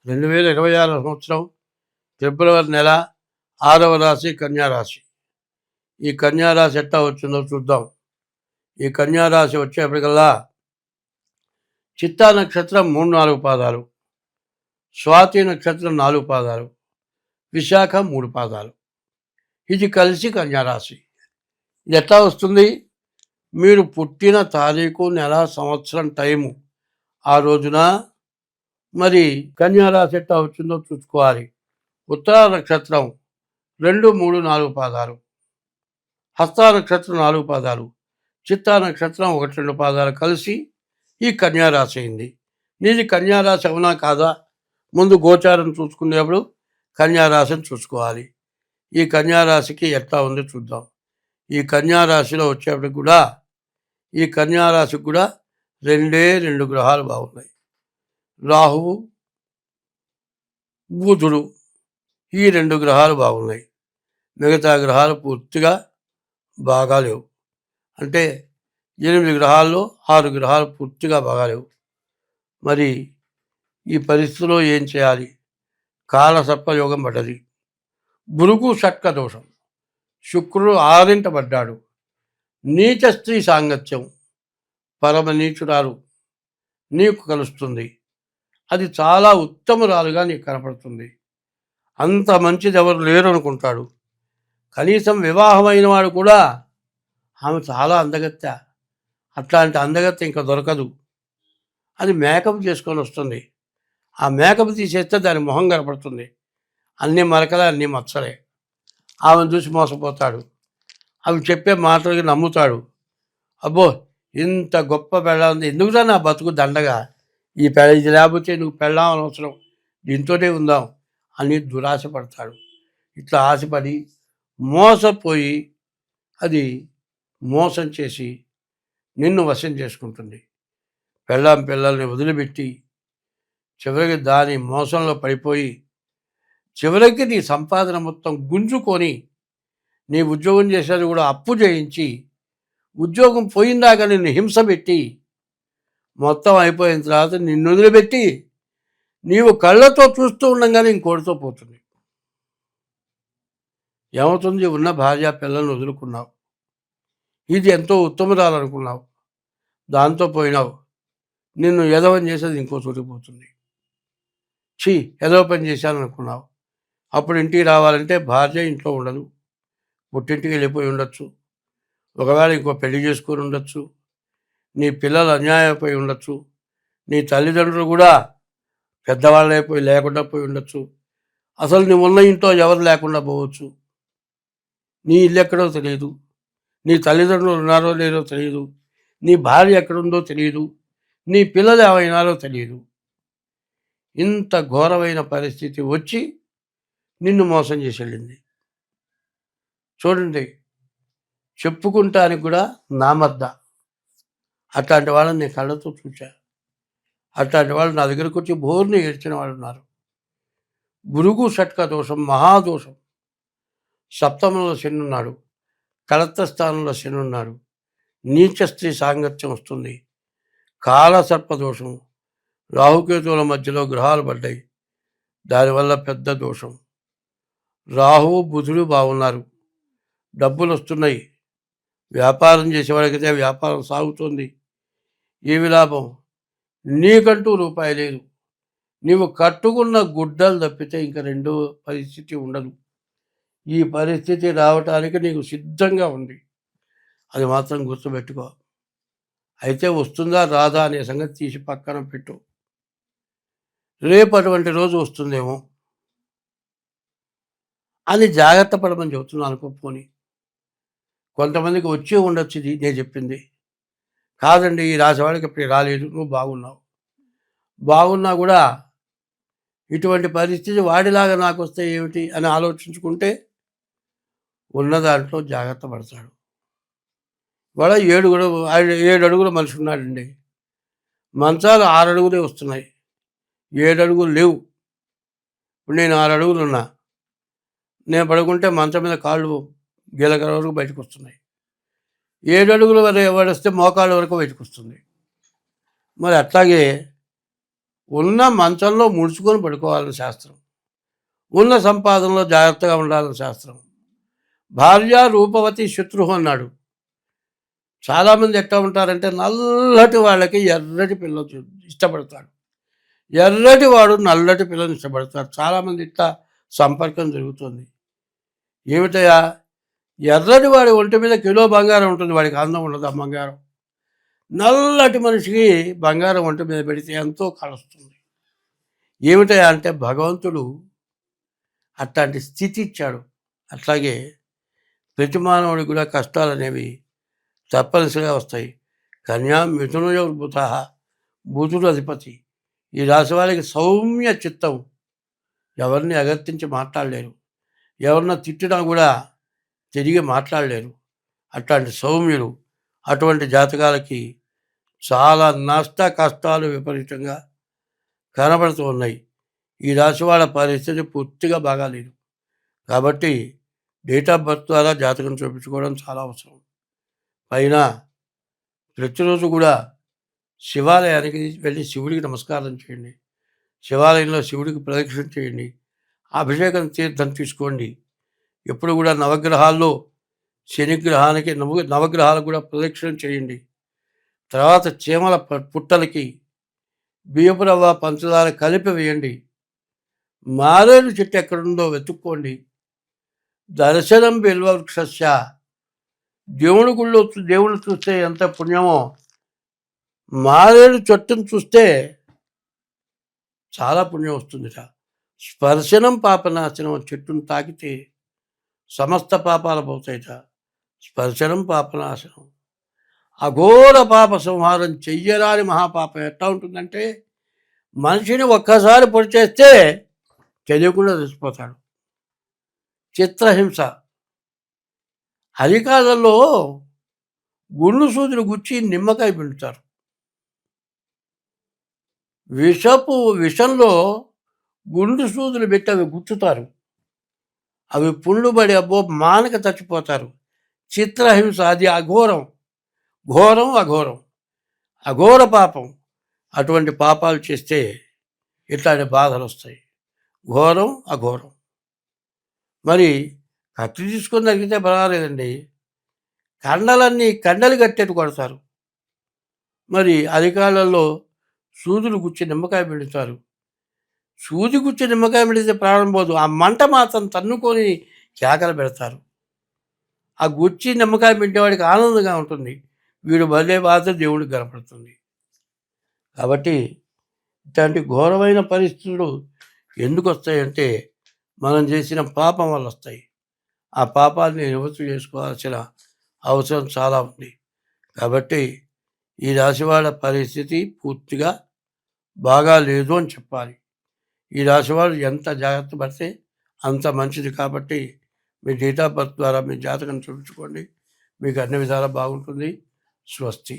2026 సంవత్సరం ఫిబ్రవరి నెల 6వ రాశి కన్యారాశి. ఈ కన్యారాశి ఎట్టా వచ్చిందో చూద్దాం. ఈ కన్యారాశి వచ్చేప్పటికల్లా చిత్తా నక్షత్రం 3-4 పాదాలు, స్వాతి నక్షత్రం 4 పాదాలు, విశాఖ 3 పాదాలు. ఇది కలిసి కన్యారాశి. ఇది ఎట్లా వస్తుంది? మీరు పుట్టిన తారీఖు, నెల, సంవత్సరం, టైము ఆ రోజున మరి కన్యారాశి ఎట్లా వచ్చిందో చూసుకోవాలి. ఉత్తర నక్షత్రం 2, 3, 4 పాదాలు, హస్త నక్షత్రం 4 పాదాలు, చిత్తా నక్షత్రం 1, 2 పాదాలు కలిసి ఈ కన్యారాశి అయింది. నీది కన్యారాశి అవునా కాదా? ముందు గోచారం చూసుకునేప్పుడు కన్యారాశిని చూసుకోవాలి. ఈ కన్యారాశికి ఎట్లా ఉందో చూద్దాం. ఈ కన్యారాశిలో వచ్చేప్పటికి కూడా ఈ కన్యారాశికి కూడా 2 గ్రహాలు బాగున్నాయి. రాహువు, బుధుడు, ఈ 2 గ్రహాలు బాగున్నాయి. మిగతా గ్రహాలు పూర్తిగా బాగాలేవు. అంటే 8 గ్రహాల్లో 6 గ్రహాలు పూర్తిగా బాగాలేవు. మరి ఈ పరిస్థితిలో ఏం చేయాలి? కాలసర్పయోగం పడ్డది. భృగు షట్క దోషం. శుక్రుడు 6ంట పడ్డాడు. నీచ స్త్రీ సాంగత్యం, పరమ నీచురాలు నీకు కలుస్తుంది. అది చాలా ఉత్తమురాలుగా నీకు కనపడుతుంది. అంత మంచిది ఎవరు లేరు అనుకుంటాడు. కనీసం వివాహమైన వాడు కూడా ఆమె చాలా అందగత్తె, అట్లాంటి అందగత్తె ఇంకా దొరకదు. అది మేకప్ చేసుకొని వస్తుంది. ఆ మేకప్ తీసేస్తే దాని మొహం కనపడుతుంది. అన్ని మరకలే, అన్ని మచ్చలే. ఆమెను చూసి మోసపోతాడు. అవి చెప్పే మాటలకి నమ్ముతాడు. అబ్బో, ఇంత గొప్ప పెళ్ళాం, ఎందుకురా నా బతుకు దండగా, ఈ ఇది లేకపోతే నువ్వు పెళ్ళాం అనవసరం, దీంతోనే ఉందాం అని దురాశ పడతాడు. ఇట్లా ఆశపడి మోసపోయి అది మోసం చేసి నిన్ను వశం చేసుకుంటుంది. పిల్లల్ని వదిలిపెట్టి చివరికి దాని మోసంలో పడిపోయి చివరికి నీ సంపాదన మొత్తం గుంజుకొని నీ ఉద్యోగం చేసేది కూడా అప్పు చేయించి ఉద్యోగం పోయిందాక నిన్ను హింస పెట్టి మొత్తం అయిపోయిన తర్వాత నిన్ను వదిలిపెట్టి నీవు కళ్ళతో చూస్తూ ఉండగానే ఇంకోటితో పోతుంది. ఏమవుతుంది? ఉన్న భార్య పిల్లల్ని వదులుకున్నావు, ఇది ఎంతో ఉత్తమరాలు అనుకున్నావు, దాంతో పోయినావు. నిన్ను ఎదవని చేసేది ఇంకో చోటిపోతుంది. ఎదవ పని చేశాను అనుకున్నావు. అప్పుడు ఇంటికి రావాలంటే భార్య ఇంట్లో ఉండదు, పుట్టింటికి వెళ్ళిపోయి ఉండొచ్చు, ఒకవేళ ఇంకో పెళ్లి చేసుకొని ఉండొచ్చు, నీ పిల్లలు అన్యాయమైపోయి ఉండొచ్చు, నీ తల్లిదండ్రులు కూడా పెద్దవాళ్ళు అయిపోయి లేకుండా పోయి ఉండొచ్చు, అసలు నువ్వు ఉన్న ఇంట్లో ఎవరు లేకుండా పోవచ్చు, నీ ఇల్లు ఎక్కడో తెలియదు, నీ తల్లిదండ్రులు ఉన్నారో లేదో తెలియదు, నీ భార్య ఎక్కడుందో తెలియదు, నీ పిల్లలు ఏమైనారో తెలియదు. ఇంత ఘోరమైన పరిస్థితి వచ్చి నిన్ను మోసం చేసి వెళ్ళింది. చూడండి, చెప్పుకుంటానికి కూడా నామద్ద. అట్లాంటి వాళ్ళని నేను కళ్ళతో చూశా. అట్లాంటి వాళ్ళు నా దగ్గరకు వచ్చి బోర్ని ఏడ్చిన వాళ్ళు ఉన్నారు. భృగు షట్క దోషం, మహాదోషం. సప్తమంలో శని ఉన్నాడు, కలత్ర స్థానంలో శని ఉన్నాడు, నీచ స్త్రీ సాంగత్యం వస్తుంది, కాలసర్పదోషం, రాహుకేతువుల మధ్యలో గ్రహాలు పడ్డాయి, దానివల్ల పెద్ద దోషం. రాహువు బుధుడు బాగున్నారు, డబ్బులు వస్తున్నాయి, వ్యాపారం చేసేవాడికైతే వ్యాపారం సాగుతుంది, ఏమి లాభం? నీకంటూ రూపాయి లేదు, నీవు కట్టుకున్న గుడ్డలు తప్పితే ఇంకా రెండో పరిస్థితి ఉండదు. ఈ పరిస్థితి రావటానికి నీకు సిద్ధంగా ఉంది, అది మాత్రం గుర్తుపెట్టుకో. అయితే వస్తుందా రాదా అనే సంగతి తీసి పక్కన పెట్టు. రేపు అటువంటి రోజు వస్తుందేమో అని జాగ్రత్త పడమని చెబుతున్నాను అనుకోపోని. కొంతమందికి వచ్చి ఉండొచ్చు ఇది నేను చెప్పింది. కాదండి, ఈ రాశి వాడికి ఇప్పుడు రాలేదు, నువ్వు బాగున్నా కూడా ఇటువంటి పరిస్థితి వాడిలాగా నాకు వస్తే ఏమిటి అని ఆలోచించుకుంటే ఉన్న దాంట్లో జాగ్రత్త పడతాడు. వాడ 7 అడుగుల మనిషి ఉన్నాడండి, మంచాలు 6 అడుగులే వస్తున్నాయి, 7 అడుగులు లేవు. ఇప్పుడు నేను 6 అడుగులు ఉన్నా, నేను పడుకుంటే మంచం మీద కాళ్ళు గీలకల వరకు బయటకు వస్తున్నాయి. 7 అడుగుల వరకు వస్తే మోకాళ్ళ వరకు బయటకు వస్తుంది. మరి అట్లాగే ఉన్న మంచంలో ముడుచుకొని పడుకోవాలని శాస్త్రం. ఉన్న సంపాదనలో జాగ్రత్తగా ఉండాలని శాస్త్రం. భార్య రూపవతి శత్రువు అన్నాడు. చాలామంది ఎట్లా ఉంటారంటే నల్లటి వాళ్ళకి ఎర్రటి పిల్లలు ఇష్టపడతాడు. ఎర్రటి వాడు నల్లటి పిల్లని ఇష్టపడతాడు. చాలామంది ఇట్లా సంపర్కం జరుగుతుంది. ఏమిటయా, ఎర్రటి వాడి ఒంటి మీద కిలో బంగారం ఉంటుంది, వాడికి అందం ఉండదు ఆ బంగారం. నల్లటి మనిషికి బంగారం ఒంటి మీద పెడితే ఎంతో కలుస్తుంది. ఏమిటయా అంటే భగవంతుడు అట్లాంటి స్థితి ఇచ్చాడు. అట్లాగే ప్రతి మానవుడికి కూడా కష్టాలు అనేవి తప్పనిసరిగా వస్తాయి. కన్యా మిథునయో బుధ, బుధుడు అధిపతి. ఈ రాశి వారికి సౌమ్య చిత్తం, ఎవరిని అగర్తించి మాట్లాడలేరు, ఎవరన్నా తిట్టినా కూడా తిరిగి మాట్లాడలేరు. అట్లాంటి సౌమ్యులు. అటువంటి జాతకాలకి చాలా నష్ట కష్టాలు విపరీతంగా కనబడుతూ ఉన్నాయి. ఈ రాశి వాళ్ళ పరిస్థితి పూర్తిగా బాగాలేదు. కాబట్టి డేట్ ఆఫ్ బర్త్ ద్వారా జాతకం చూపించుకోవడం చాలా అవసరం. పైన ప్రతిరోజు కూడా శివాలయానికి వెళ్ళి శివుడికి నమస్కారం చేయండి. శివాలయంలో శివుడికి ప్రదక్షిణ చేయండి. అభిషేకం తీర్థం తీసుకోండి. ఎప్పుడు కూడా నవగ్రహాల్లో శనిగ్రహానికి నవగ్రహాలకు కూడా ప్రదక్షిణ చేయండి. తర్వాత చీమల పుట్టలకి బియ్యపు రవ్వ పంచదార కలిపి వేయండి. మారేడు చెట్టు ఎక్కడుందో వెతుక్కోండి. దర్శనం బిల్వవృక్షస్య, దేవుడి గుళ్ళో దేవుడు చూస్తే ఎంత పుణ్యమో, మారేడు చెట్టును చూస్తే చాలా పుణ్యం వస్తుందిట. స్పర్శనం పాపనాశనం, చెట్టును తాకితే సమస్త పాపాలు పోతాయిట. స్పర్శనం పాపనాశనం. అఘోర పాప సంహారం, చెయ్యరాని మహాపాపం ఎట్లా ఉంటుందంటే, మనిషిని ఒక్కసారి పొడి చేస్తే తెలియకుండా చచ్చిపోతాడు. చిత్రహింస. అరికాళ్ళల్లో గుండు సూదులు గుచ్చి నిమ్మకాయ పిండుతారు. విషంలో గుండు సూదులు పెట్టి అవి గుచ్చుతారు. అవి పుండ్లు పడి అబ్బో మానక చచ్చిపోతారు. చిత్రహింస, అది అఘోరం. ఘోరం అఘోరం, అఘోర పాపం. అటువంటి పాపాలు చేస్తే ఇట్లాంటి బాధలు వస్తాయి. ఘోరం అఘోరం. మరి కత్తి తీసుకొని తగ్గితే పర్వాలేదండి, కండలు కట్టేట్టు కొడతారు. మరి అరికాళ్ళల్లో సూదులు గుచ్చి నిమ్మకాయ పెడతారు. సూది గుచ్చి నిమ్మకాయ పెడితే ప్రాణం పోదు, ఆ మంట మాత్రం తన్నుకొని కేకలు పెడతారు. ఆ గుచ్చి నిమ్మకాయ పెట్టేవాడికి ఆనందంగా ఉంటుంది. వీడు భలే బాధ దేవుడికి కనపడుతుంది. కాబట్టి ఇట్లాంటి ఘోరమైన పరిస్థితులు ఎందుకు వస్తాయంటే మనం చేసిన పాపం వల్ల వస్తాయి. ఆ పాపాన్ని నివృత్తి చేసుకోవాల్సిన అవసరం చాలా ఉంది. కాబట్టి ఈ రాశివాళ్ళ పరిస్థితి పూర్తిగా బాగా లేదు అని చెప్పాలి. ఈ రాశివాళ్ళు ఎంత జాగ్రత్త పడితే అంత మంచిది. కాబట్టి మీ డేట్ ఆఫ్ బర్త్ ద్వారా మీ జాతకం చూపించుకోండి, మీకు అన్ని విధాలా బాగుంటుంది. స్వస్తి.